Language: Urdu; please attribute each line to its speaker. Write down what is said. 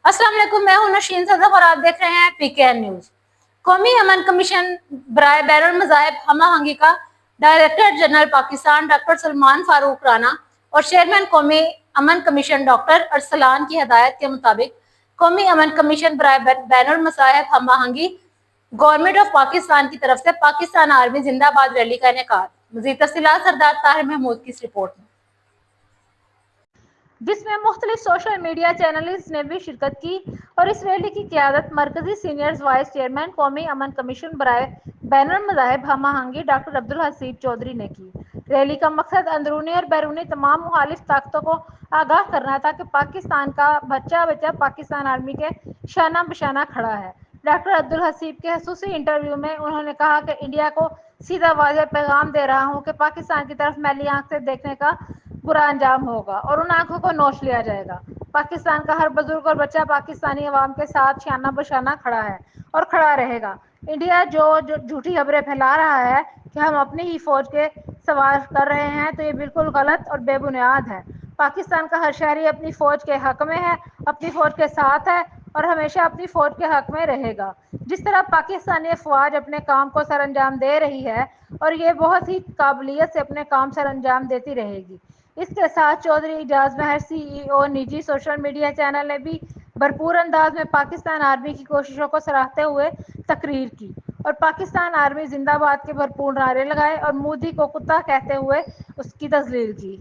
Speaker 1: السلام علیکم، میں ہوں نشین صدف اور آپ دیکھ رہے ہیں PKN نیوز۔ قومی امن کمیشن برائے بین المذاہب ہمہ آہنگی کا director general Pakistan doctor Salman Farooq Rana اور چیئرمین قومی امن کمیشن ڈاکٹر ارسلان کی ہدایت کے مطابق قومی امن کمیشن برائے بین المذاہب ہمہ آہنگی گورنمنٹ آف پاکستان کی طرف سے پاکستان آرمی زندہ باد ریلی کا انعقاد۔ مزید تفصیلات سردار طاہر محمود کی اس رپورٹ میں، جس میں مختلف سوشل میڈیا چینلز نے بھی شرکت کی اور اس ریلی کی قیادت مرکزی سینئر وائس چیئرمین قومی امن کمیشن برائے بین المذاہب ہمہ آہنگی ڈاکٹر عبدالحسیب چودھری نے کی۔ ریلی کا مقصد اندرونی اور بیرونی تمام مخالف طاقتوں کو آگاہ کرنا تھا کہ پاکستان کا بچہ بچہ پاکستان آرمی کے شانہ بشانہ کھڑا ہے۔ ڈاکٹر عبدالحسیب کے خصوصی انٹرویو میں انہوں نے کہا کہ انڈیا کو سیدھا واضح پیغام دے رہا ہوں کہ پاکستان کی طرف میلی آنکھ سے دیکھنے کا برا انجام ہوگا اور ان آنکھوں کو نوچ لیا جائے گا۔ پاکستان کا ہر بزرگ اور بچہ پاکستانی عوام کے ساتھ شانہ بشانہ کھڑا ہے اور کھڑا رہے گا۔ انڈیا جو جھوٹی خبریں پھیلا رہا ہے کہ ہم اپنی ہی فوج کے سوار کر رہے ہیں تو یہ بالکل غلط اور بے بنیاد ہے۔ پاکستان کا ہر شہری اپنی فوج کے حق میں ہے، اپنی فوج کے ساتھ ہے اور ہمیشہ اپنی فوج کے حق میں رہے گا۔ جس طرح پاکستانی افواج اپنے کام کو سر انجام دے رہی ہے اور یہ بہت ہی قابلیت سے اپنے کام سر انجام دیتی رہے گی۔ اس کے ساتھ چودھری اعجاز مہر CEO نجی سوشل میڈیا چینل نے بھی بھرپور انداز میں پاکستان آرمی کی کوششوں کو سراہتے ہوئے تقریر کی اور پاکستان آرمی زندہ باد کے بھرپور نعرے لگائے اور مودی کو کتا کہتے ہوئے اس کی تذلیل کی۔